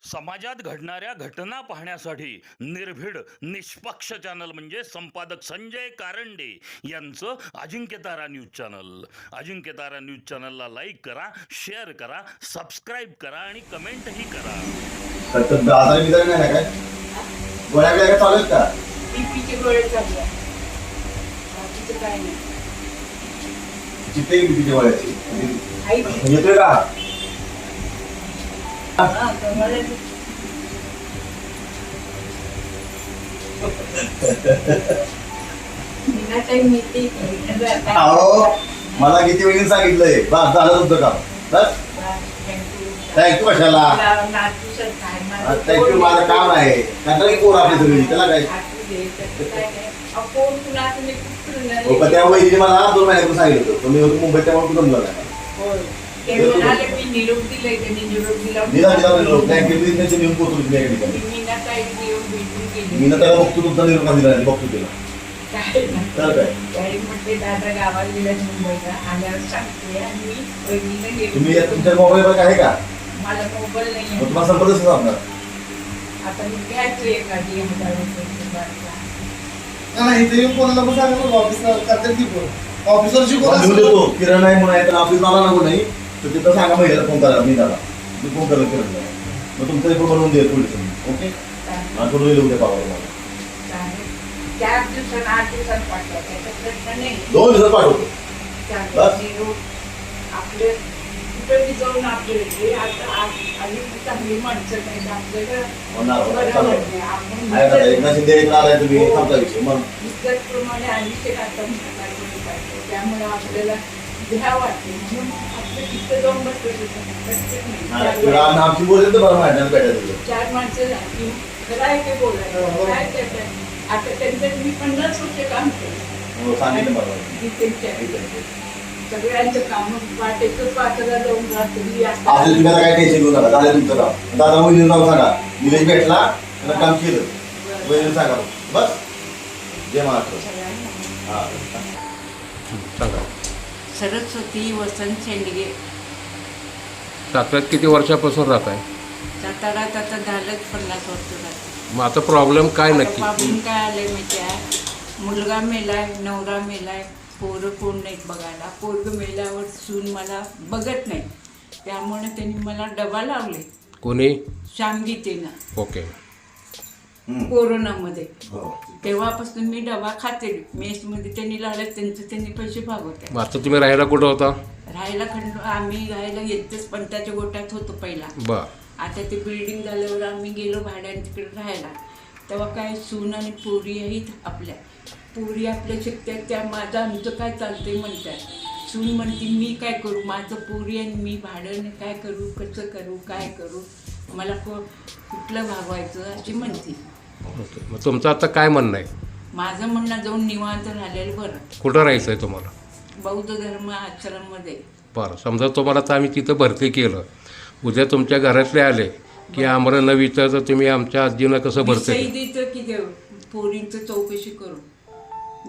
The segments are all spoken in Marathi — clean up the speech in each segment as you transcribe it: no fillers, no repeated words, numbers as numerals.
समाजात घडणाऱ्या घटना पाहण्यासाठी निर्भीड निष्पक्ष चॅनल म्हणजे संपादक संजय कारंडे यांचं Ajinkyatara news channel. Ajinkyatara news चॅनलला लाईक करा, शेअर करा, सबस्क्राईब करा आणि कमेंटही करा. आजारी बिजारी नाही ना काय? गोळ्या बिळ्या चालू आहेत का? बीपीचे गोळे चालू आहे. बाकीचं काय नाही. जिथे बीपीच्या गोळ्याची आई येतोय का? हा, तुम्हाला मीना ताई मिळते. अहो मला किती वेळी सांगितलंय बस झालं तुमचं काम. बस थँक्यू कशाला? थँक्यू माझं काम आहे. कंटाळी पोर आपली सगळी त्याला काय? हो पण त्या वहिनीने मला 2 महिन्यापूर्वी सांगितलं होतं. तुम्ही होतो मुंबईत त्यामुळे कुठं जमलं नाही. निरोप दिलाय त्यांनी निरोप दिला. थँक्यू मी त्यांचे नियम पोहोचलो तुम्ही एका ठिकाणी. मीना ताई निरोप भेटून गेली. मी ना त्याला बघतो तुमचा निरोप का दिला नाही बघतो तिला. काय तर काय काही म्हटले दादा गावाला गेला मुंबईला आल्यावर सांगते आणि मी बहिणीला निरोप तुम्ही देतो. तुमच्या मोबाईल आहे का? मला मोबाईल नाही मग आहे. तुम्हाला संपर्क कसं साधणार? आता मी घ्यायचं एखादी 1000 रुपये बारका. नाही इथे येऊन कोणाला पण सांगा ना ऑफिसला करतात की फोन ऑफिसवर लिहून शिकवतात. देतो किरण आहे म्हणून आहे तर ऑफिस आला नको नाही तर तिथं सांगा महिला फोन करा मी दादा मी फोन करतो किरणला. मग तुमचं एक बनवून देईल पोलिस ओके. आणि थोडं येऊ द्या पावर मला. चालेल. 4 दिवसात 8 दिवसात पाठवा त्याचा प्रश्न नाही. 2 दिवसात पाठवतो. चालेल. बस. निरोप आपले कुठे बी जाऊन आपले हे आता आली चांगली माणसं नाही आपल्याला होणार, होणार. बरं चालेल. वाटते. आपण आहे का एकनाथ शिंदे इकडे आलाय तुम्ही थांबता विषय मग इज्जतप्रमाणे आयुष्य आता केली पाहिजे. त्यामुळे आपल्याला घ्या वाटते म्हणून आपलं तिथं जाऊन बसलं प्रत्येक आमची बोलले तर बरं माहिती भेटायचं. 4 माणसं झाली काय ते बोलायचं काय त्याच्यात आता त्यांच्यात मी 50 वर्ष काम केलं. हो सांगितलं मला. सगळ्यांचं काम वाटेचं पात्राला जाऊन रात्री आपल्या तुम्ही आता काय टेन्शन घेऊ नका झालं तुमचं काम. दादा वहिनी जाऊ सांगा निलेश भेटला आणि काम केलं वहिनी सांगा बस. जय महाराष्ट्र. हा सांगा. सरस्वती वसंत शेंडगे. साताऱ्यात किती वर्षापासून राहत आहे? साताऱ्यात आता झालंच 50 वर्ष झालं. मग आता प्रॉब्लेम काय नक्की? बाबून काय आलंय माहिती आहे, मुलगा मेलाय, नवरा मेलाय, पोरं कोण नाहीत बघायला. पोरग मेल्यावर सून मला बघत नाही, त्यामुळे त्यांनी मला डबा लावले. कोणी? श्यामगीतेनं ओके. कोरोनामध्ये. हो. तेव्हापासून मी डबा खाते. मेसमध्ये त्यांनी लावले, त्यांनी पैसे भागवते. मग आता तुम्ही राहायला कुठं होता? राहायला आम्ही राहायला येतेच पंताच्या गोट्यात होतो पहिला. बर. आता ते बिल्डिंग झाल्यावर आम्ही गेलो भाड्याने तिकडे राहायला. तेव्हा काय सून आणि पोरी आहेत आपल्या. पोरी आपल्या शिकतात त्या माझं आमचं काय चालतंय म्हणतात. सून म्हणते मी काय करू, माझं पोरी आणि मी भाड्याने काय करू, कसं करू, काय करू, मला कुठलं भागवायचं अशी म्हणते. ओके. मग तुमचं आता काय म्हणणं आहे? माझं म्हणणं जाऊन निवांत राहिलेलं बरं. कुठं राहायचं आहे तुम्हाला? बौद्ध धर्म आश्रममध्ये. बरं. समजा तुम्हाला आता आम्ही तिथं भरती केलं, उद्या तुमच्या घरातले आले की आम्हाला न विचारता तुम्ही आमच्या आजीला कसं भरती केलं? द्यायचं की देव पोरींचं चौकशी करू.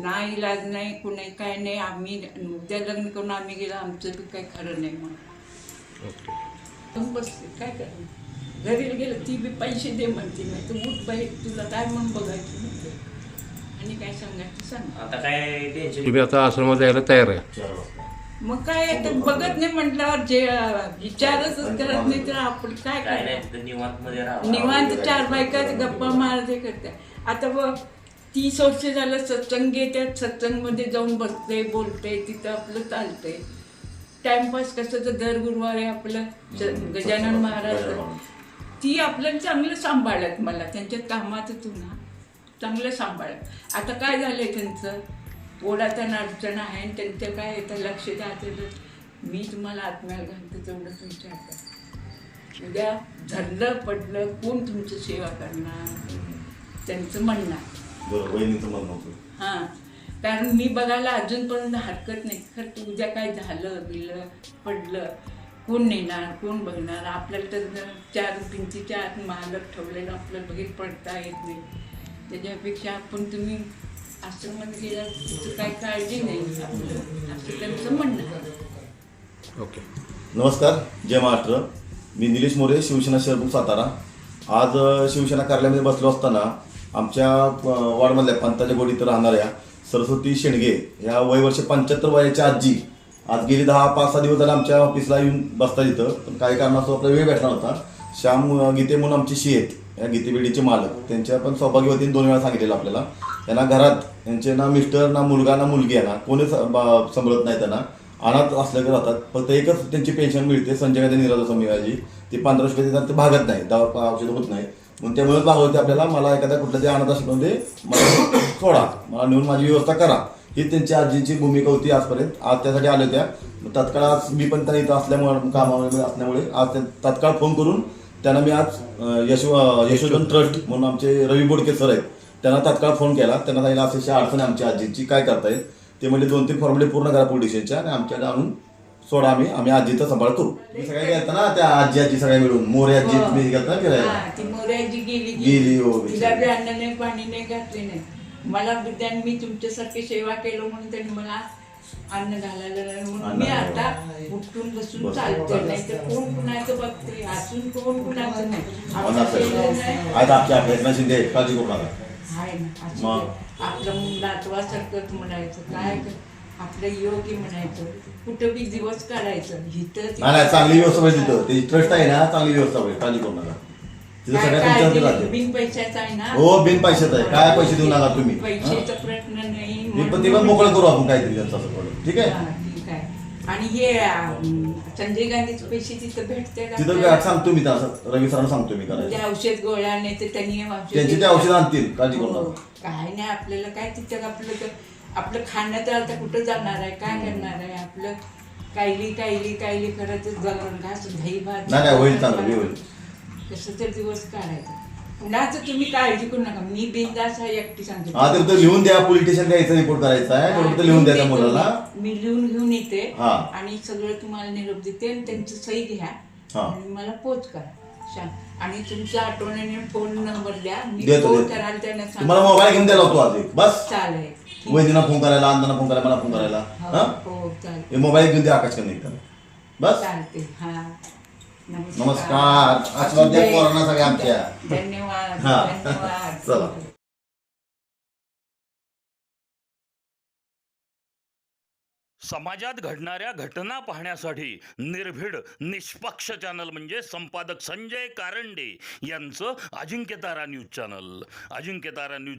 नाही इलाज नाही कुणी काय नाही. आम्ही उद्या लग्न करून आम्ही गेलो आमचं बी काही खरं नाही म्हणून ओके. बसले काय करणार. घरी गेलं ती बी पैसे दे म्हणते. नाही तर उठ बाई तुला काय म्हणून बघायचं म्हणते. आणि काय सांगायचं सांग. आता काय टेन्शन तुम्ही आता आश्रमात यायला तयार आहे? 4 वाजता. मग काय आता बघत नाही म्हटल्यावर जे विचारच करत नाही तर आपण काय काय करणार. नाही निवांत मध्ये राहा. निवांत 4 बायका गप्पा मारते करते. आता बघ 30 वर्ष झालं सत्संग घेतात, सत्संगमध्ये जाऊन बसते बोलते तिथं आपलं चालतंय. टाइमपास कसं तर दर गुरुवारी आपलं गजानन महाराज ती आपल्याला चांगलं सांभाळत. मला त्यांच्या कामातच ना चांगलं सांभाळत. आता काय झालंय त्यांचं पोटात अडचण आहे आणि त्यांचं काय येतं लक्ष द्यायचं. मी तुम्हाला आत्म्याला घालतो तेवढंच विचारतं. उद्या धरलं पडलं कोण तुमची सेवा करणार त्यांचं म्हणणं आहे. बरं वहिनीचं म्हणणं होतं. हां कारण मी बघायला अजूनपर्यंत हरकत नाही. खरं उद्या काय झालं बिलं पडलं कोण नेणार कोण बघणार. आपल्याला तर 4 भिंतीच्या आत मालक ठेवलेलं आपल्याला बघित पडता येत नाही. त्याच्यापेक्षा आपण तुम्ही आश्रमात गेला तिथं काय काळजी नाही आपलं असं त्यांचं म्हणणं आहे. ओके. नमस्कार जय महाराष्ट्र. मी निलेश मोरे शिवसेना शहर सातारा. आज शिवसेना कार्यालयामध्ये बसलो असताना आमच्या वॉर्डमधल्या पंताच्या गोडीत राहणाऱ्या सरस्वती शेंडगे ह्या वर्ष 75 वयाच्या आजी आज गेली 5-6 दिवस झाले आमच्या ऑफिसला येऊन बसतात इथं. पण काही कारणास्तव आपला वेळ भेटला होता. श्याम गीते म्हणून आमची शेत या गीतेबिडीचे मालक त्यांच्या पण सौभाग्यवतीने 2 वेळा सांगितलेलं आपल्याला. त्यांना घरात त्यांचे ना मिस्टर ना मुलगा ना मुलगी आहे ना कोणीच सांभाळत नाही. त्यांना अनाथ असल्याकडे राहतात. फक्त एकच त्यांची पेन्शन मिळते संजय गांधी निराधार समितीची. ती 1500 देतात, ते भागत नाही, दवा औषध होत नाही. म्हणून त्यामुळेच भागवते आपल्याला मला एखाद्या कुठल्या तरी अनाथ आश्रमामध्ये मला सोडा, मला नेऊन माझी व्यवस्था करा. ही त्यांची आजीची भूमिका होती आजपर्यंत. आज त्यासाठी आल्या होत्या. तत्काळ आज मी पण त्यांना इथं असल्यामुळे कामामध्ये असल्यामुळे आज तत्काळ फोन करून त्यांना मी आज यशोधन ट्रस्ट म्हणून आमचे रवी बोडके सर आहेत त्यांना तत्काळ फोन केला. त्यांना सांगितलं अशी अडचण आहे आमच्या आजीची, काय करतायत ते. म्हणजे 2-3 फॉर्मॅलिटी पूर्ण करा पोलीस स्टेशनच्या आणि आमच्याकडे आणून सोडा, आम्ही आजीचा सांभाळ करू. मी सगळ्या गेलता ना त्या आजी सगळ्या मिळून मोरे आजी मी गेलता ना फिरायला. हा, ती मोऱ्याची गेली, गेली हो, तिला बिचारी. बी अन्न नाही पाणी नाही घातले नाही. मला त्यांनी मी तुमच्यासारखी सेवा केलं म्हणून त्यांनी मला अन्न घालायला लागलं. म्हणून मी आता उठून बसून चालते, नाही तर कोण कुणाचं बघते, असून कोण कुणाचं नाही. आमचं केलं नाही. आज आपल्या शिंदे काळजी करू नका. आहे ना असं मग? ते. आपलं नातवासारखंच म्हणायचं, काय आपलं योग्य म्हणायचं, कुठं बी दिवस काढायचं. नाही चांगली व्यवस्था पाहिजे तिथं. त्याची ट्रस्ट आहे ना, चांगली व्यवस्था पाहिजे, काळजी करू नका. तिथं सगळ्या तुमच्यावरती राहते. बिन पैशाचा आहे ना. हो, बिन पैशाचं आहे. काय पैसे देऊ नका तुम्ही. पैशाचा प्रश्न नाही. ते पण मोकळं करू आपण काहीतरी त्यांचं असं करू. ठीक आहे. हा, ठीक आहे. आणि हे संजय गांधीचे पैसे तिथं भेटते का? तिथं सांगतो मी त्यांना, रवी सरांना सांगतो मी म्हणजे करायचं. औषध गोळ्या नाही तर त्यांनी त्यांची ते औषध आणतील, काळजी करू हो, नका. काय नाही आपल्याला काय तिथं आपलं खाणं तर आता कुठं जाणार आहे, काय करणार आहे आपलं. कायली करत जगून घास दही भात नाही होईल, चांगलं होईल. कसं तर दिवस काढायचा. पुन्हाच तुम्ही काळजी करू नका, मी बिनधास्त आहे, एकटी सांगते. हा तर लिहून द्या, पोलीस स्टेशन द्यायचं, रिपोर्ट करायचा आहे, तेवढं तर लिहून द्या त्या मुलाला. मी लिहून घेऊन येते हा. आणि सगळं तुम्हाला निरोप देते आणि त्यांची सही घ्या हा. आणि मला पोच करा. आणि तुमच्या आठवणीने फोन नंबर द्या, मी देतो, फोन देतो. कराल त्यांना तुम्हाला मोबाईल घेऊन द्यायला होतो आज एक. बस चालेल. वैदीना फोन करायला, अण्णांना फोन करायला, मला फोन करायला. हो, हा हो चालेल, हे मोबाईल घेऊन द्या आकाश करून एकदा. बस चालते. हा नमस्कार. आशीर्वाद द्या पोरांना सगळ्या आमच्या. धन्यवाद. हा. धन्यवाद. चला. समाजात घडणाऱ्या घटना पाहण्यासाठी निर्भीड निष्पक्ष चॅनल म्हणजे संपादक संजय कारंडे यांचं Ajinkyatara news channel. Ajinkyatara news